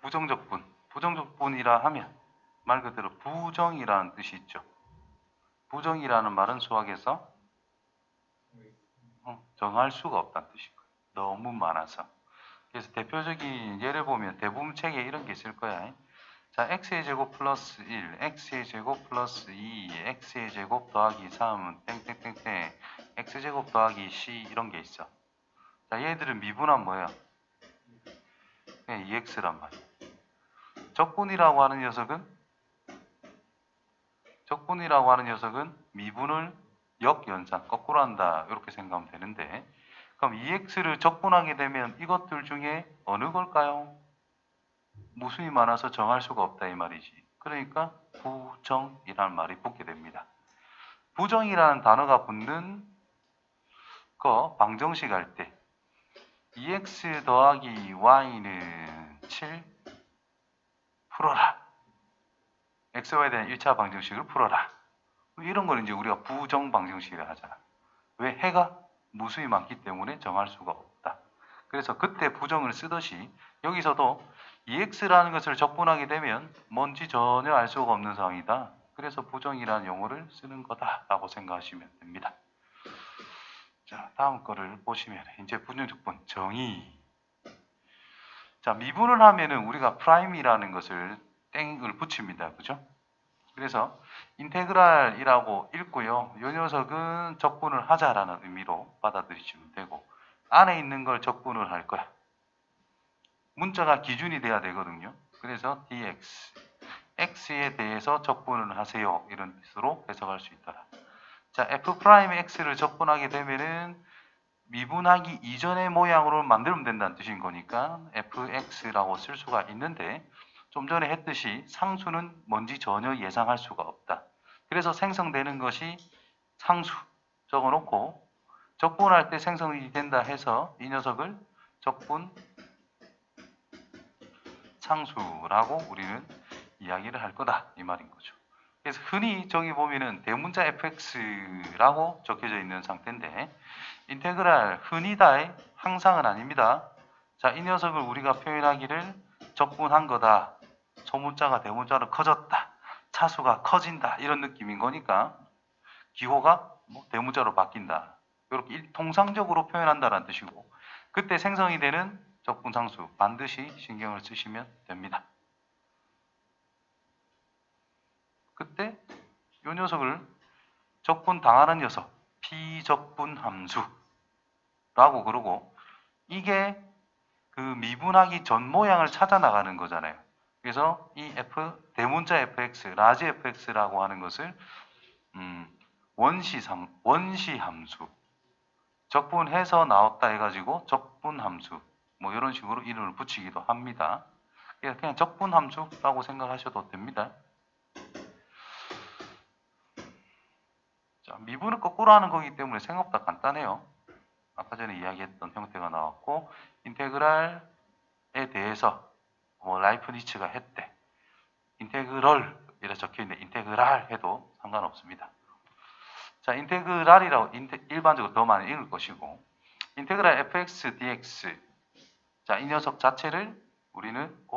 부정적분. 부정적분이라 하면 말 그대로 부정이라는 뜻이 있죠. 부정이라는 말은 수학에서 정할 수가 없다는 뜻이고요. 너무 많아서. 그래서 대표적인 예를 보면 대부분 책에 이런 게 있을 거야. 자, x의 제곱 플러스 1, x의 제곱 플러스 2, x의 제곱 더하기 3, 땡땡땡땡, x제곱 더하기 c 이런 게 있어. 자, 얘들은 미분한 뭐야? 그냥 2x란 말이야. 적분이라고 하는 녀석은 미분을 역연산, 거꾸로 한다. 이렇게 생각하면 되는데, 그럼 2x를 적분하게 되면 이것들 중에 어느 걸까요? 무수히 많아서 정할 수가 없다 이 말이지. 그러니까 부정이라는 말이 붙게 됩니다. 부정이라는 단어가 붙는 거 방정식 할 때 2x 더하기 y는 7 풀어라. xy에 대한 1차 방정식을 풀어라. 이런 거는 이제 우리가 부정 방정식이라 하잖아. 왜? 해가 무수히 많기 때문에 정할 수가 없다. 그래서 그때 부정을 쓰듯이 여기서도 2x라는 것을 적분하게 되면 뭔지 전혀 알 수가 없는 상황이다. 그래서 부정이라는 용어를 쓰는 거다라고 생각하시면 됩니다. 자, 다음 거를 보시면 이제 부정적분 정의. 자, 미분을 하면은 우리가 프라임이라는 것을 땡을 붙입니다. 그죠? 그래서 인테그랄이라고 읽고요. 이 녀석은 적분을 하자라는 의미로 받아들이시면 되고 안에 있는 걸 적분을 할 거야. 문자가 기준이 돼야 되거든요. 그래서 dx, x에 대해서 적분을 하세요. 이런 뜻으로 해석할 수 있더라. 자, f'x를 적분하게 되면은 미분하기 이전의 모양으로 만들면 된다는 뜻인 거니까 fx라고 쓸 수가 있는데 좀 전에 했듯이 상수는 뭔지 전혀 예상할 수가 없다. 그래서 생성되는 것이 상수 적어놓고 적분할 때 생성이 된다 해서 이 녀석을 적분 상수라고 우리는 이야기를 할 거다 이 말인 거죠. 그래서 흔히 저기 보면은 대문자 fx라고 적혀져 있는 상태인데 인테그랄 흔히다의 항상은 아닙니다. 자, 이 녀석을 우리가 표현하기를 적분한 거다. 소문자가 대문자로 커졌다. 차수가 커진다. 이런 느낌인 거니까 기호가 대문자로 바뀐다. 이렇게 통상적으로 표현한다는 뜻이고 그때 생성이 되는 적분상수 반드시 신경을 쓰시면 됩니다. 그때 이 녀석을 적분 당하는 녀석 비적분 함수라고 그러고 이게 그 미분하기 전 모양을 찾아 나가는 거잖아요. 그래서 이 대문자 fx, 라지 fx라고 하는 것을 원시 함수 적분해서 나왔다 해가지고 적분 함수 뭐 이런 식으로 이름을 붙이기도 합니다. 그냥 적분 함수라고 생각하셔도 됩니다. 자, 미분을 거꾸로 하는 거기 때문에 생각보다 간단해요. 아까 전에 이야기했던 형태가 나왔고 인테그랄에 대해서 라이프니츠가 했대. 인테그럴 이렇게 적혀있는데 인테그랄 해도 상관없습니다. 자, 인테그랄이라고 일반적으로 더 많이 읽을 것이고 인테그랄 fx dx 자, 이 녀석 자체를 우리는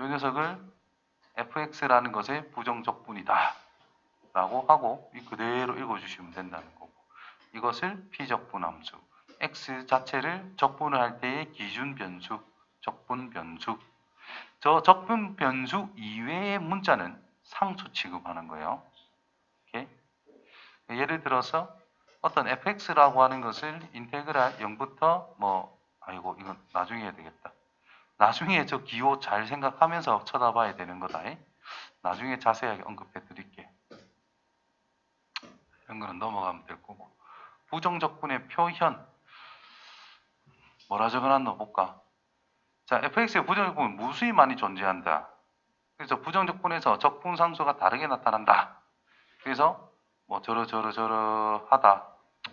이 녀석을 fx라는 것의 부정적분이다 라고 하고 그대로 읽어주시면 된다는 거고 이것을 피적분함수 x 자체를 적분을 할 때의 기준 변수 적분 변수 저 적분 변수 이외의 문자는 상수 취급하는 거예요. 오케이? 예를 들어서 어떤 fx라고 하는 것을 인테그랄 0부터 아이고 이건 나중에 해야 되겠다. 나중에 저 기호 잘 생각하면서 쳐다봐야 되는 거다. 나중에 자세하게 언급해 드릴게. 이런 거는 넘어가면 될 거고. 부정적분의 표현 뭐라 적어놨나 볼까? 자, fx의 부정적분은 무수히 많이 존재한다. 그래서 부정적분에서 적분상수가 다르게 나타난다. 그래서 저러하다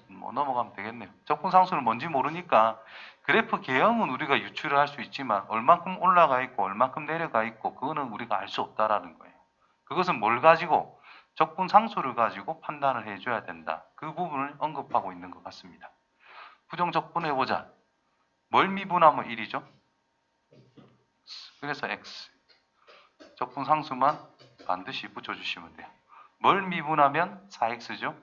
넘어가면 되겠네요. 적분상수는 뭔지 모르니까 그래프 개형은 우리가 유추를 할 수 있지만 얼만큼 올라가 있고 얼만큼 내려가 있고 그거는 우리가 알 수 없다라는 거예요. 그것은 뭘 가지고 적분상수를 가지고 판단을 해줘야 된다. 그 부분을 언급하고 있는 것 같습니다. 부정적분 해보자. 뭘 미분하면 1이죠? 그래서 x. 적분 상수만 반드시 붙여주시면 돼요. 뭘 미분하면 4x죠?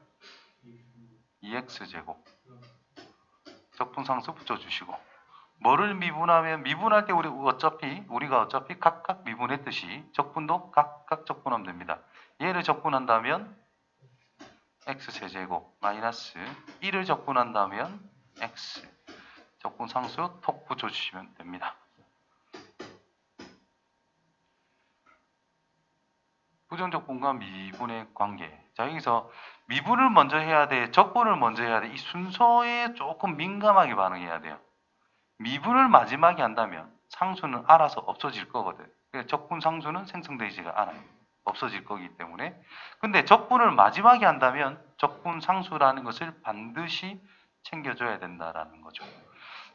2x제곱. 적분 상수 붙여주시고. 뭐를 미분하면, 미분할 때 우리가 어차피 각각 미분했듯이 적분도 각각 적분하면 됩니다. 얘를 적분한다면 x세제곱 마이너스 1을 적분한다면 x. 적분 상수 톡 붙여주시면 됩니다. 부정적분과 미분의 관계. 자, 여기서 미분을 먼저 해야 돼, 적분을 먼저 해야 돼. 이 순서에 조금 민감하게 반응해야 돼요. 미분을 마지막에 한다면 상수는 알아서 없어질 거거든. 적분 상수는 생성되지가 않아요. 없어질 거기 때문에. 근데 적분을 마지막에 한다면 적분 상수라는 것을 반드시 챙겨줘야 된다라는 거죠.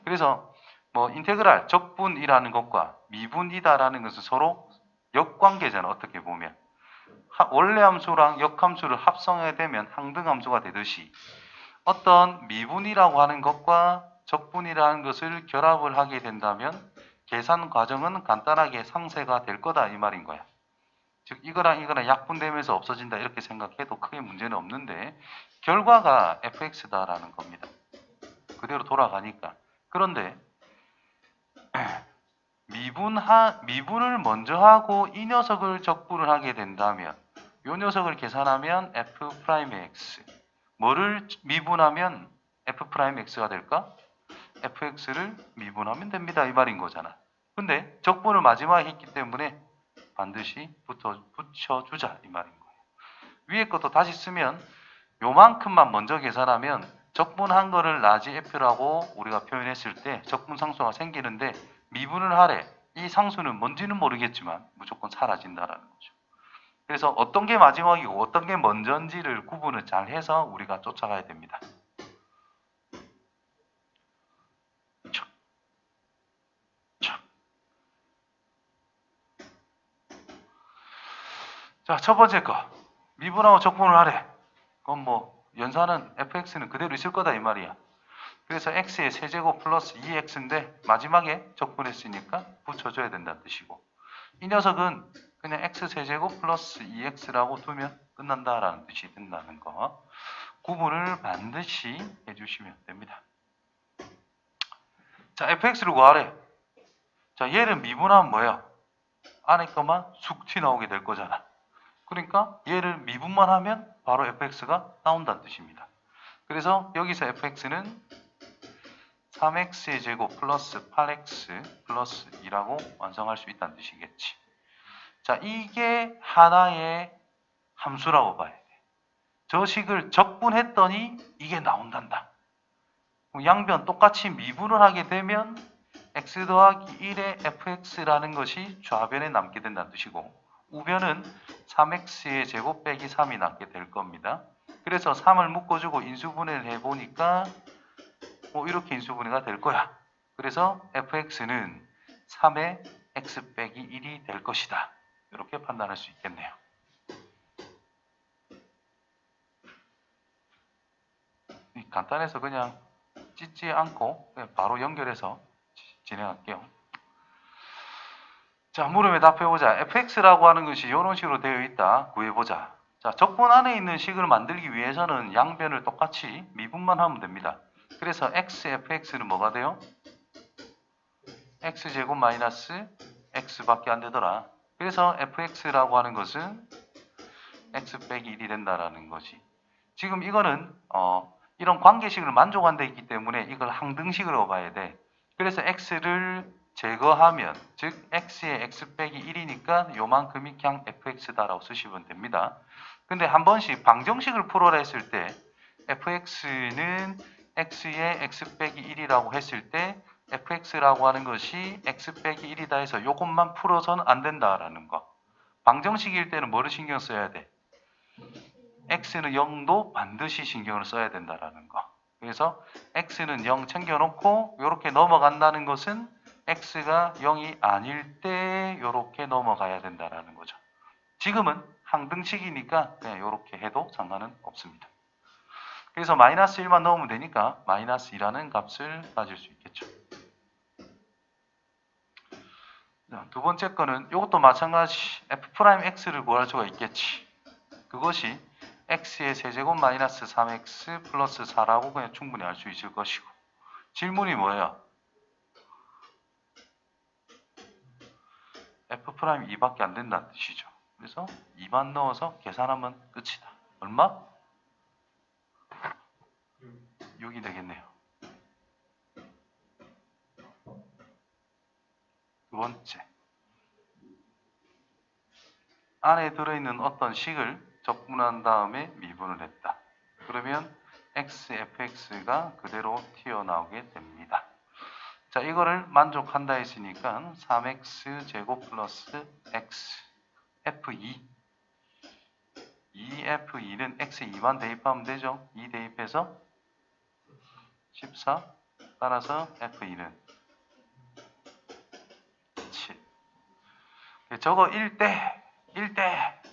그래서 뭐 인테그랄 적분이라는 것과 미분이다라는 것은 서로 역관계잖아. 어떻게 보면 원래 함수랑 역함수를 합성해야 되면 항등함수가 되듯이 어떤 미분이라고 하는 것과 적분이라는 것을 결합을 하게 된다면 계산 과정은 간단하게 상쇄가 될 거다 이 말인 거야. 즉 이거랑 이거랑 약분되면서 없어진다 이렇게 생각해도 크게 문제는 없는데 결과가 fx다라는 겁니다. 그대로 돌아가니까. 그런데 미분을 먼저 하고 이 녀석을 적분을 하게 된다면 이 녀석을 계산하면 f'x. 뭐를 미분하면 f'x가 될까? fx를 미분하면 됩니다. 이 말인 거잖아. 근데 적분을 마지막에 했기 때문에 반드시 붙여주자 이 말인 거예요. 위에 것도 다시 쓰면 요만큼만 먼저 계산하면 적분한 거를 라지 f라고 우리가 표현했을 때 적분 상수가 생기는데 미분을 하래. 이 상수는 뭔지는 모르겠지만 무조건 사라진다라는 거죠. 그래서 어떤 게 마지막이고 어떤 게 먼저인지를 구분을 잘 해서 우리가 쫓아가야 됩니다. 자, 첫 번째 거. 미분하고 적분을 하래. 그럼 뭐 연산은 fx는 그대로 있을 거다 이 말이야. 그래서 x의 세제곱 플러스 2x인데 마지막에 적분했으니까 붙여줘야 된다는 뜻이고 이 녀석은 그냥 x세제곱 플러스 2x라고 두면 끝난다라는 뜻이 된다는 거. 구분을 반드시 해주시면 됩니다. 자, fx를 구하래. 자, 얘를 미분하면 뭐야? 안에 것만 쑥 튀어나오게 될 거잖아. 그러니까 얘를 미분만 하면 바로 fx가 나온다는 뜻입니다. 그래서 여기서 fx는 3x의 제곱 플러스 8x 플러스 2라고 완성할 수 있다는 뜻이겠지. 자, 이게 하나의 함수라고 봐야 돼. 저 식을 적분했더니 이게 나온단다. 양변 똑같이 미분을 하게 되면 x 더하기 1의 fx라는 것이 좌변에 남게 된다는 뜻이고 우변은 3x의 제곱 빼기 3이 남게 될 겁니다. 그래서 3을 묶어주고 인수분해를 해보니까 뭐 이렇게 인수분해가 될 거야. 그래서 fx는 3의 x 빼기 1이 될 것이다. 이렇게 판단할 수 있겠네요. 간단해서 그냥 찢지 않고 그냥 바로 연결해서 진행할게요. 자, 물음에 답해보자. fx라고 하는 것이 이런 식으로 되어 있다. 구해보자. 자, 적분 안에 있는 식을 만들기 위해서는 양변을 똑같이 미분만 하면 됩니다. 그래서 xfx는 뭐가 돼요? x제곱 마이너스 x밖에 안 되더라. 그래서 fx라고 하는 것은 x 빼기 1이 된다라는 것이. 지금 이거는 이런 관계식을 만족한 데 있기 때문에 이걸 항등식으로 봐야 돼. 그래서 x를 제거하면 즉 x의 x 빼기 1이니까 요만큼이 그냥 fx다라고 쓰시면 됩니다. 근데 한 번씩 방정식을 풀어라 했을 때 fx는 x의 x 빼기 1이라고 했을 때 fx라고 하는 것이 x 빼기 1이다 해서 요것만 풀어서는 안 된다라는 거. 방정식일 때는 뭐를 신경 써야 돼? x는 0도 반드시 신경을 써야 된다라는 거. 그래서 x는 0 챙겨놓고 이렇게 넘어간다는 것은 x가 0이 아닐 때 이렇게 넘어가야 된다라는 거죠. 지금은 항등식이니까 그냥 이렇게 해도 상관은 없습니다. 그래서 마이너스 1만 넣으면 되니까 마이너스 2라는 값을 가질 수 있겠죠. 자, 두 번째 거는 이것도 마찬가지 f'x를 구할 수가 있겠지. 그것이 x의 세제곱 마이너스 3x 플러스 4라고 그냥 충분히 알 수 있을 것이고, 질문이 뭐예요? f'2밖에 안 된다는 뜻이죠. 그래서 2만 넣어서 계산하면 끝이다. 얼마? 6이 되겠네요. 두 번째, 안에 들어있는 어떤 식을 적분한 다음에 미분을 했다. 그러면 x, fx가 그대로 튀어나오게 됩니다. 자, 이거를 만족한다 했으니까 3x 제곱 플러스 x f2 2f2는 x에 2만 대입하면 되죠. 2 대입해서 14, 따라서 f2는 7. 저거 1대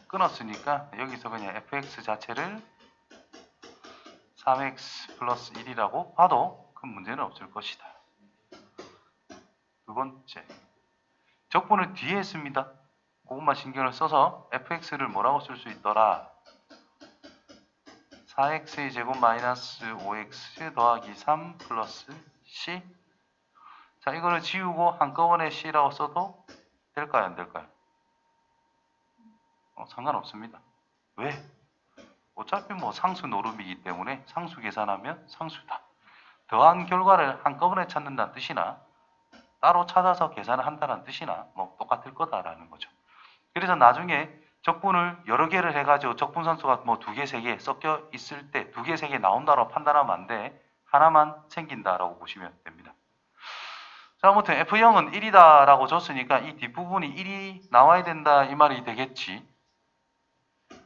끊었으니까 여기서 그냥 fx 자체를 3x 플러스 1이라고 봐도 큰 문제는 없을 것이다. 두 번째, 적분을 뒤에 했습니다. 그것만 신경을 써서 fx를 뭐라고 쓸 수 있더라? 4x의 제곱 마이너스 5x 더하기 3 플러스 c. 자, 이거를 지우고 한꺼번에 c라고 써도 될까요? 안 될까요? 상관없습니다. 왜? 어차피 뭐 상수 노름이기 때문에 상수 계산하면 상수다. 더한 결과를 한꺼번에 찾는다는 뜻이나 따로 찾아서 계산을 한다는 뜻이나 뭐 똑같을 거다라는 거죠. 그래서 나중에 적분을 여러 개를 해가지고 적분산수가 뭐 2개, 3개 섞여 있을 때 2개, 3개 나온다고 판단하면 안 돼. 하나만 생긴다라고 보시면 됩니다. 자, 아무튼 F0은 1이다 라고 줬으니까 이 뒷부분이 1이 나와야 된다 이 말이 되겠지.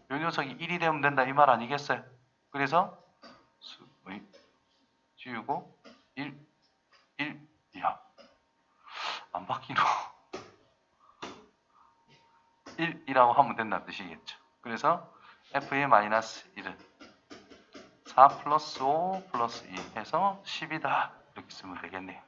요 녀석이 1이 되면 된다 이 말 아니겠어요? 그래서 지우고 1, 야, 안 바뀌노. 1이라고 하면 된다는 뜻이겠죠. 그래서 f의 마이너스 1은 4 플러스 5 플러스 2 해서 10이다. 이렇게 쓰면 되겠네요.